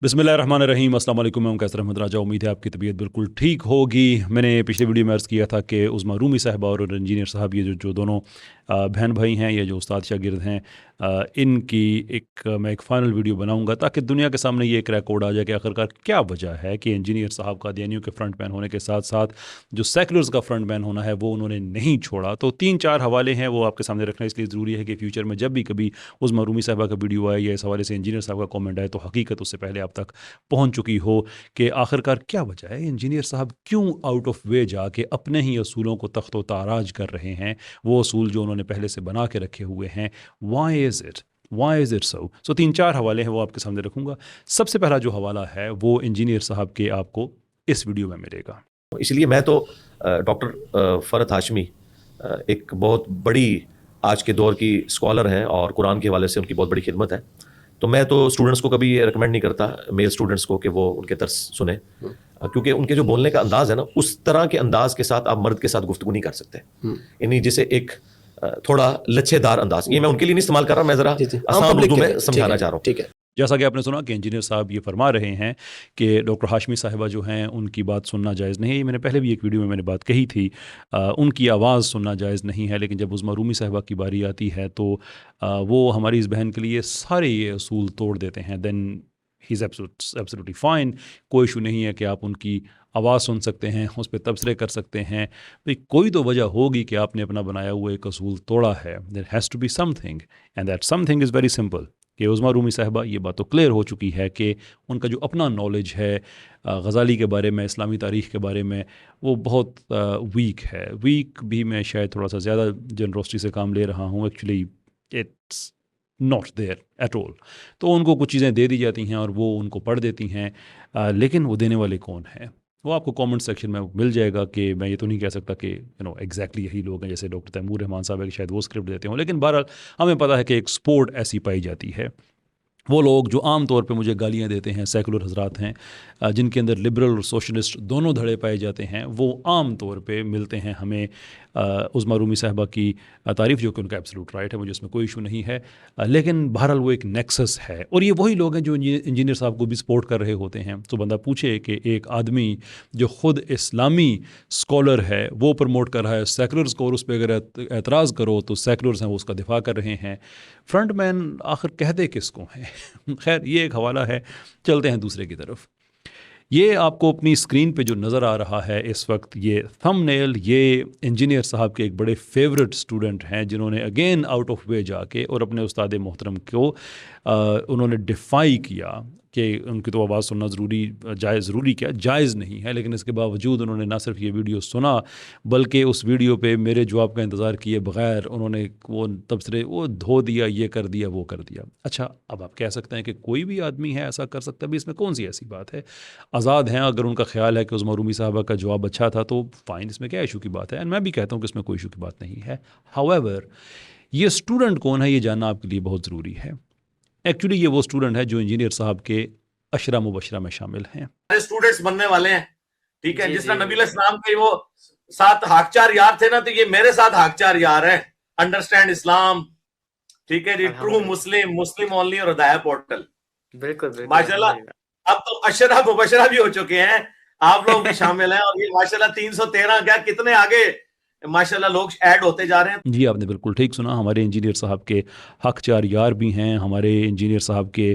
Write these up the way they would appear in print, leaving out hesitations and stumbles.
बिस्मिल्लाहिर्रहमानिर्रहीम। अस्सलाम वालेकुम। मैं कैसर अहमद राजा। उम्मीद है आपकी तबीयत बिल्कुल ठीक होगी। मैंने पिछले वीडियो में अर्ज़ किया था कि उज़्मा रूमी साहिबा और इंजीनियर साहब ये जो दोनों बहन भाई हैं, ये जो उस्ताद शागिर्द हैं, इनकी मैं एक फ़ाइनल वीडियो बनाऊंगा ताकि दुनिया के सामने ये एक रिकॉर्ड आ जाए कि आखिरकार क्या वजह है कि इंजीनियर साहब कादियानियों के फ्रंट मैन होने के साथ साथ जो सेकुलर्स का फ्रंट मैन होना है वो उन्होंने नहीं छोड़ा। तो 3-4 हवाले हैं, वो आपके सामने रखना इसलिए ज़रूरी है कि फ्यूचर में जब भी कभी उज़्मा रूमी साहिबा का वीडियो आए या इस हवाले से इंजीनियर साहब का कॉमेंट आए तो हकीकत उससे पहले आप तक पहुंच चुकी हो कि आखिरकार क्या वजह है, इंजीनियर साहब क्यों आउट ऑफ वे जाके अपने ही असूलों को तख्तो ताराज कर रहे हैं, वो असूल जो उन्होंने पहले से बना के रखे हुए हैं। वाई इज़ इट सो 3-4 हवाले हैं, वो आपके सामने रखूँगा। सबसे पहला जो हवाला है वो इंजीनियर साहब के आपको इस वीडियो में मिलेगा। इसलिए मैं तो डॉक्टर फ़रहत हाशमी एक बहुत बड़ी आज के दौर की स्कॉलर हैं और कुरान के हवाले से उनकी बहुत बड़ी खिदमत है। तो मैं तो स्टूडेंट्स को कभी ये रिकमेंड नहीं करता, मेल स्टूडेंट्स को, कि वो उनके दर्स सुने, क्योंकि उनके जो बोलने का अंदाज़ है ना, उस तरह के अंदाज़ के साथ आप मर्द के साथ गुफ्तगू नहीं कर सकते। यानी जैसे एक थोड़ा लच्छेदार अंदाज, ये मैं उनके लिए नहीं इस्तेमाल कर रहा, मैं ज़रा आसान उर्दू में समझाना चाह रहा हूँ। ठीक है। जैसा कि आपने सुना कि इंजीनियर साहब ये फरमा रहे हैं कि डॉक्टर हाशमी साहिबा जो हैं उनकी बात सुनना जायज़ नहीं है। ये मैंने पहले भी एक वीडियो में मैंने बात कही थी। उनकी आवाज़ सुनना जायज़ नहीं है, लेकिन जब उज़्मा रूमी साहिबा की बारी आती है तो वो हमारी इस बहन के लिए सारे ये असूल तोड़ देते हैं। Then he is absolutely fine. कोई इशू नहीं है कि आप उनकी आवाज़ सुन सकते हैं, उस पर तबसरे कर सकते हैं। भाई कोई तो वजह होगी कि आपने अपना बनाया हुआ एक असूल तोड़ा है। There has to be something, and that something is very simple कि उज़्मा रूमी साहिबा, ये बात तो क्लियर हो चुकी है कि उनका जो अपना नॉलेज है गज़ाली के बारे में, इस्लामी तारीख़ के बारे में, वो बहुत वीक है। वीक भी मैं शायद थोड़ा सा ज़्यादा जनरोसिटी से काम ले रहा हूँ। Actually it's not there at all. तो उनको कुछ चीज़ें दे दी जाती हैं और वो उनको पढ़ देती हैं, लेकिन वो देने वाले कौन हैं वो आपको कमेंट सेक्शन में मिल जाएगा। कि मैं ये तो नहीं कह सकता कि एग्जैक्टली यही लोग हैं, जैसे डॉक्टर तैमूर रहमान साहब है कि शायद वो स्क्रिप्ट देते हों, लेकिन बहरहाल हमें पता है कि एक स्पोर्ट ऐसी पाई जाती है। वो लोग जो आम तौर पे मुझे गालियाँ देते हैं, सेकुलर हजरात हैं, जिनके अंदर लिबरल और सोशलिस्ट दोनों धड़े पाए जाते हैं, वो आम तौर पे मिलते हैं हमें उज़्मा रूमी साहिबा की तारीफ़, जो कि उनका एब्सोल्यूट राइट है, मुझे इसमें कोई इशू नहीं है। लेकिन बहरहाल वो एक नेक्सस है, और ये वही लोग हैं जो इंजीनियर साहब को भी सपोर्ट कर रहे होते हैं। तो बंदा पूछे कि एक आदमी जो ख़ुद इस्लामी स्कॉलर है वो प्रमोट कर रहा है सेकुलर्स को, और उस पर अगर एतराज़ करो तो सेकुलर्स हैं वो उसका दिफा कर रहे हैं। फ्रंट मैन आखिर कहते किसको हैं? खैर ये एक हवाला है, चलते हैं दूसरे की तरफ। ये आपको अपनी स्क्रीन पे जो नज़र आ रहा है इस वक्त, ये थंबनेल, ये इंजीनियर साहब के एक बड़े फेवरेट स्टूडेंट हैं जिन्होंने अगेन आउट ऑफ वे जाके और अपने उस्ताद मोहतरम को उन्होंने डिफ़ाई किया कि उनकी तो आवाज़ सुनना ज़रूरी क्या जायज़ नहीं है, लेकिन इसके बावजूद उन्होंने ना सिर्फ ये वीडियो सुना बल्कि उस वीडियो पे मेरे जवाब का इंतज़ार किए बग़ैर उन्होंने वो तबसरे वो धो दिया, ये कर दिया, वो कर दिया। अच्छा, अब आप कह सकते हैं कि कोई भी आदमी है ऐसा कर सकता है, भी इसमें कौन सी ऐसी बात है? आज़ाद हैं, अगर उनका ख्याल है कि उज़्मा रूमी साहबा का जवाब अच्छा था तो फ़ाइन, इसमें क्या इशू की बात है? एंड मैं भी कहता हूँ कि इसमें कोई इशू की बात नहीं है। हाउएवर, ये स्टूडेंट कौन है ये जानना आपके लिए बहुत ज़रूरी है। एक्चुअली ये वो स्टूडेंट है जो इंजीनियर साहब के अशरा मुबशरा में शामिल हैं। स्टूडेंट्स बनने वाले हैं, ठीक है। जिस तरह नबी इस्लाम के वो 7 हाकचार यार थे ना, तो ये मेरे 7 हाकचार यार हैं। अंडरस्टैंड इस्लाम, ठीक है जी, ट्रू मुस्लिम ओनली और हदाया पोर्टल। बिल्कुल माशाल्लाह, अब तो अशरा मुबशरा भी हो चुके हैं, आप लोग भी शामिल हैं, और ये माशाल्लाह 313 क्या कितने आगे माशाल्लाह लोग ऐड होते जा रहे हैं। जी, आपने बिल्कुल ठीक सुना। हमारे इंजीनियर साहब के हक चार यार भी हैं, हमारे इंजीनियर साहब के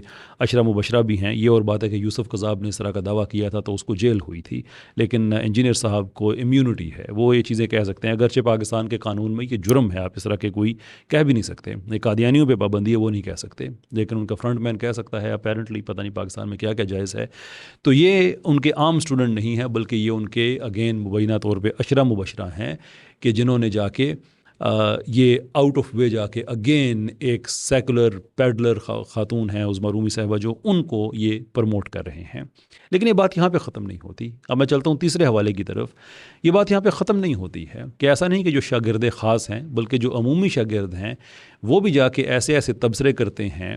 अशरा मुबशरा भी हैं। ये और बात है कि यूसुफ कज़ाब ने इस तरह का दावा किया था तो उसको जेल हुई थी, लेकिन इंजीनियर साहब को इम्यूनिटी है, वो ये चीज़ें कह सकते हैं। अगरचे पाकिस्तान के कानून में ये जुर्म है, आप इस तरह के कोई कह भी नहीं सकते। एक कादियानियों पर पाबंदी है, वो नहीं कह सकते, लेकिन उनका फ्रंट मैन कह सकता है। अपेरेंटली पता नहीं पाकिस्तान में क्या क्या जायज़ है। तो ये उनके आम स्टूडेंट नहीं है, बल्कि ये उनके अगेन मुबैना तौर पर अशरा मुबशरा हैं कि जिन्होंने जाके ये आउट ऑफ वे जाके अगेन एक सेकुलर पैडलर खातून हैं उज़्मा रूमी साहिबा, जो उनको ये प्रमोट कर रहे हैं। लेकिन ये बात यहाँ पे ख़त्म नहीं होती। अब मैं चलता हूँ तीसरे हवाले की तरफ। ये बात यहाँ पे ख़त्म नहीं होती है कि ऐसा नहीं कि जो शागिर्द ख़ास हैं, बल्कि जो अमूमी शागिर्द हैं वो भी जाके ऐसे ऐसे तबसरे करते हैं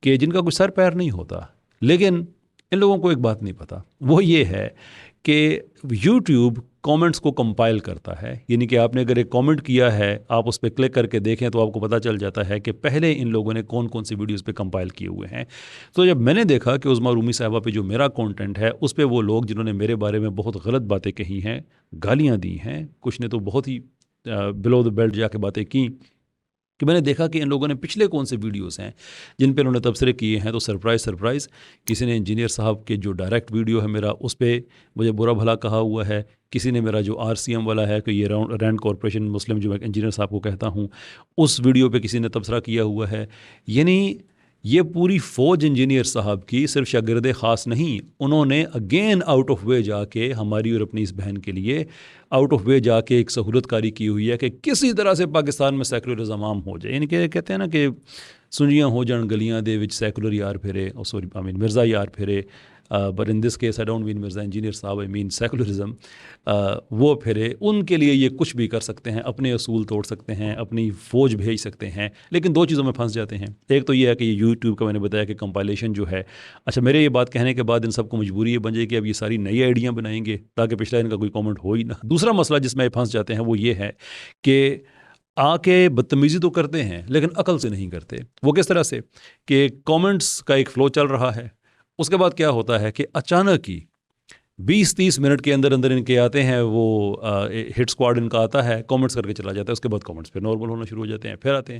कि जिनका कोई सर पैर नहीं होता। लेकिन इन लोगों को एक बात नहीं पता, वो ये है کہ یوٹیوب کامنٹس کو کمپائل کرتا ہے، یعنی کہ آپ نے اگر ایک کامنٹ کیا ہے آپ اس پہ کلک کر کے دیکھیں تو آپ کو پتہ چل جاتا ہے کہ پہلے ان لوگوں نے کون کون سی ویڈیوز پہ کمپائل کیے ہوئے ہیں. تو جب میں نے دیکھا کہ عظمیٰ رومی صاحبہ پہ جو میرا کانٹینٹ ہے اس پہ وہ لوگ جنہوں نے میرے بارے میں بہت غلط باتیں کہی ہیں، گالیاں دی ہیں، کچھ نے تو بہت ہی بلو دا بیلٹ جا کے باتیں کی، کہ میں نے دیکھا کہ ان لوگوں نے پچھلے کون سے ویڈیوز ہیں جن پہ انہوں نے تبصرے کیے ہیں. تو سرپرائز کسی نے انجینئر صاحب کے جو ڈائریکٹ ویڈیو ہے میرا اس پہ مجھے برا بھلا کہا ہوا ہے، کسی نے میرا جو RCM والا ہے کہ یہ رینڈ کارپوریشن مسلم جو میں انجینئر صاحب کو کہتا ہوں اس ویڈیو پہ کسی نے تبصرہ کیا ہوا ہے. یعنی یہ پوری فوج انجینئر صاحب کی صرف شاگرد خاص نہیں، انہوں نے اگین آؤٹ آف وے جا کے ہماری اور اپنی اس بہن کے لیے آؤٹ آف وے جا کے ایک سہولت کاری کی ہوئی ہے کہ کسی طرح سے پاکستان میں سیکولرزم عام ہو جائے. یعنی کہ کہتے ہیں نا کہ سنجیاں ہو جان گلیاں دے وچ سیکولر یار پھرے، مرزا یار پھرے، but in this case I don't mean Mirza engineer صاحب، آئی مین سیکولرزم، وہ پھرے. ان کے لیے یہ کچھ بھی کر سکتے ہیں، اپنے اصول توڑ سکتے ہیں، اپنی فوج بھیج سکتے ہیں، لیکن دو چیزوں میں پھنس جاتے ہیں. ایک تو یہ ہے کہ یہ یوٹیوب کا میں نے بتایا کہ کمپائلیشن جو ہے، اچھا میرے یہ بات کہنے کے بعد ان سب کو مجبوری یہ بن جائے کہ اب یہ ساری نئی آئیڈیاں بنائیں گے تاکہ پچھلا ان کا کوئی کامنٹ ہو ہی نہ. دوسرا مسئلہ جس میں یہ پھنس جاتے ہیں وہ یہ ہے کہ آ کے بدتمیزی تو کرتے ہیں لیکن عقل سے نہیں کرتے. وہ کس طرح سے کہ کامنٹس کا ایک فلو چل رہا ہے، اس کے بعد کیا ہوتا ہے کہ اچانک ہی 20-30 منٹ کے اندر ان کے آتے ہیں، وہ ہٹ اسکواڈ ان کا آتا ہے، کامنٹس کر کے چلا جاتا ہے، اس کے بعد کامنٹس پھر نارمل ہونا شروع ہو جاتے ہیں، پھر آتے ہیں.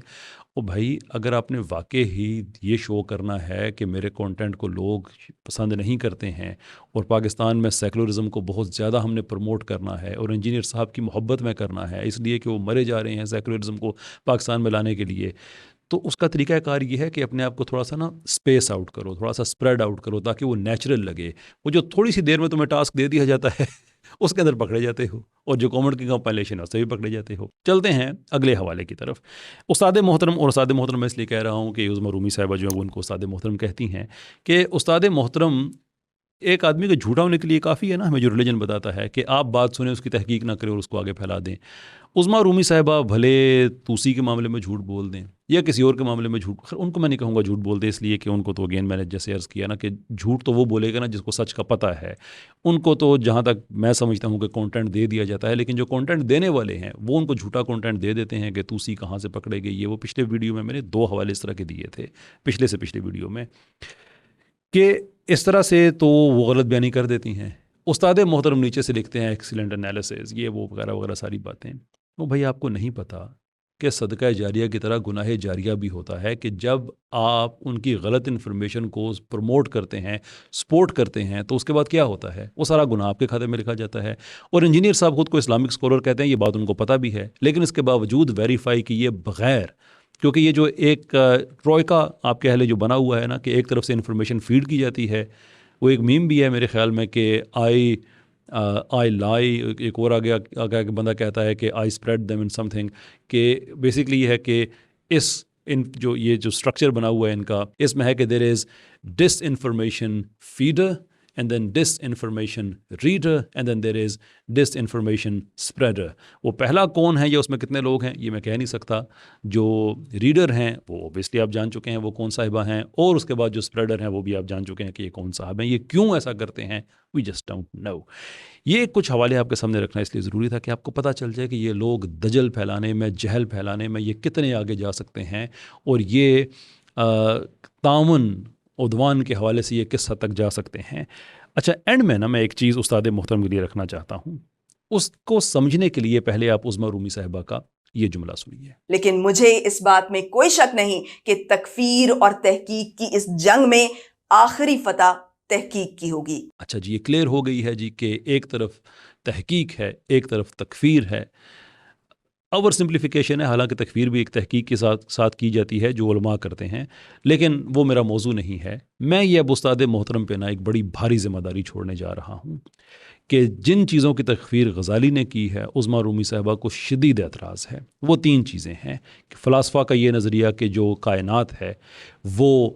او بھائی اگر آپ نے واقع ہی یہ شو کرنا ہے کہ میرے کانٹینٹ کو لوگ پسند نہیں کرتے ہیں اور پاکستان میں سیکولرزم کو بہت زیادہ ہم نے پروموٹ کرنا ہے اور انجینئر صاحب کی محبت میں کرنا ہے اس لیے کہ وہ مرے جا رہے ہیں سیکولرزم کو پاکستان میں لانے کے لیے، تو اس کا طریقہ کار یہ ہے کہ اپنے آپ کو تھوڑا سا نا اسپیس آؤٹ کرو، تھوڑا سا اسپریڈ آؤٹ کرو تاکہ وہ نیچرل لگے. وہ جو تھوڑی سی دیر میں تمہیں ٹاسک دے دیا جاتا ہے اس کے اندر پکڑے جاتے ہو، اور جو کامنٹ کی کمپائلیشن ہے اس سے بھی پکڑے جاتے ہو. چلتے ہیں اگلے حوالے کی طرف. استاد محترم، اور استاد محترم میں اس لیے کہہ رہا ہوں کہ عظمیٰ رومی صاحبہ جو ہے وہ ان کو استاد محترم کہتی ہیں، کہ استاد محترم ایک آدمی کا جھوٹا ہونے کے لیے کافی ہے نا. ہمیں جو ریلیجن بتاتا ہے کہ آپ بات سنیں، اس کی تحقیق نہ کریں اور اس کو آگے پھیلا دیں. عظمیٰ رومی صاحبہ بھلے توسی کے معاملے میں جھوٹ بول دیں یا کسی اور کے معاملے میں جھوٹ، خیر ان کو میں نہیں کہوں گا جھوٹ بول دیں، اس لیے کہ ان کو تو اگین میں نے جیسے عرض کیا نا کہ جھوٹ تو وہ بولے گا نا جس کو سچ کا پتہ ہے. ان کو تو جہاں تک میں سمجھتا ہوں کہ کانٹینٹ دے دیا جاتا ہے، لیکن جو کانٹینٹ دینے والے ہیں وہ ان کو جھوٹا کانٹینٹ دے دیتے ہیں کہ توسی کہاں سے پکڑے گئی ہے. وہ پچھلے ویڈیو میں نے 2 حوالے اس طرح کے دیے تھے پچھلے سے پچھلے ویڈیو میں، کہ اس طرح سے تو وہ غلط بیانی کر دیتی ہیں. استاد محترم نیچے سے لکھتے ہیں ایکسیلنٹ انالیسز، یہ وہ وغیرہ وغیرہ ساری باتیں. وہ بھائی آپ کو نہیں پتہ کہ صدقہ جاریہ کی طرح گناہ جاریہ بھی ہوتا ہے، کہ جب آپ ان کی غلط انفارمیشن کو پروموٹ کرتے ہیں، سپورٹ کرتے ہیں، تو اس کے بعد کیا ہوتا ہے؟ وہ سارا گناہ آپ کے کھاتے میں لکھا جاتا ہے. اور انجینئر صاحب خود کو اسلامک اسکالر کہتے ہیں، یہ بات ان کو پتہ بھی ہے، لیکن اس کے باوجود ویریفائی کیے بغیر، کیونکہ یہ جو ایک ٹروئکا آپ کے اہل جو بنا ہوا ہے نا کہ ایک طرف سے انفارمیشن فیڈ کی جاتی ہے. وہ ایک میم بھی ہے میرے خیال میں کہ آئی لائی، ایک اور آگے کہ بندہ کہتا ہے کہ I spread them in something, کہ بیسکلی یہ ہے کہ یہ جو اسٹرکچر بنا ہوا ہے ان کا، اس میں ہے کہ there is disinformation feeder and then disinformation reader and then there is disinformation spreader. وہ پہلا کون ہے یا اس میں کتنے لوگ ہیں یہ میں کہہ نہیں سکتا. جو ریڈر ہیں وہ اوبیسلی آپ جان چکے ہیں وہ کون صاحبہ ہیں، اور اس کے بعد جو اسپریڈر ہیں وہ بھی آپ جان چکے ہیں کہ یہ کون صاحب ہیں. یہ کیوں ایسا کرتے ہیں؟ We just don't know. یہ کچھ حوالے آپ کے سامنے رکھنا اس لیے ضروری تھا کہ آپ کو پتہ چل جائے کہ یہ لوگ دجل پھیلانے میں، جہل پھیلانے میں یہ کتنے آگے جا سکتے ہیں، اور یہ تعاون عدوان کے حوالے سے یہ کس حد تک جا سکتے ہیں. اچھا اینڈ میں نا میں ایک چیز استاد محترم کے لیے رکھنا چاہتا ہوں. اس کو سمجھنے کے لیے پہلے آپ عظمیٰ رومی صاحبہ کا یہ جملہ سنیے. لیکن مجھے اس بات میں کوئی شک نہیں کہ تکفیر اور تحقیق کی اس جنگ میں آخری فتح تحقیق کی ہوگی. اچھا جی، یہ کلیئر ہو گئی ہے جی کہ ایک طرف تحقیق ہے، ایک طرف تکفیر ہے. اوور سمپلیفیکیشن ہے، حالانکہ تکفیر بھی ایک تحقیق کے ساتھ کی جاتی ہے جو علماء کرتے ہیں، لیکن وہ میرا موضوع نہیں ہے. میں یہ اب استاد محترم پہ نا ایک بڑی بھاری ذمہ داری چھوڑنے جا رہا ہوں کہ جن چیزوں کی تکفیر غزالی نے کی ہے، عظمیٰ رومی صاحبہ کو شدید اعتراض ہے. وہ 3 چیزیں ہیں کہ فلاسفہ کا یہ نظریہ کہ جو کائنات ہے وہ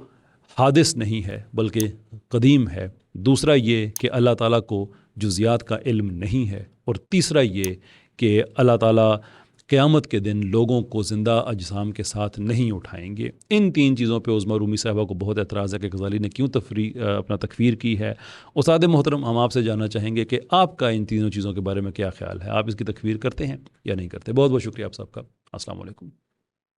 حادث نہیں ہے بلکہ قدیم ہے. دوسرا یہ کہ اللہ تعالیٰ کو جزیات کا علم نہیں ہے. اور تیسرا یہ کہ اللہ تعالیٰ क़यामत के दिन लोगों को ज़िंदा अजसाम के साथ नहीं उठाएंगे। इन 3 चीज़ों पे उज़्मा रूमी साहिबा को बहुत एतराज़ है कि गज़ाली ने क्यों अपना तकफ़ीर की है। उस्ताद मोहतरम, हम आपसे जानना चाहेंगे कि आपका इन तीनों चीज़ों के बारे में क्या ख़्याल है, आप इसकी तकफ़ीर करते हैं या नहीं करते? बहुत बहुत शुक्रिया आप सबका। अस्सलाम वालेकुम।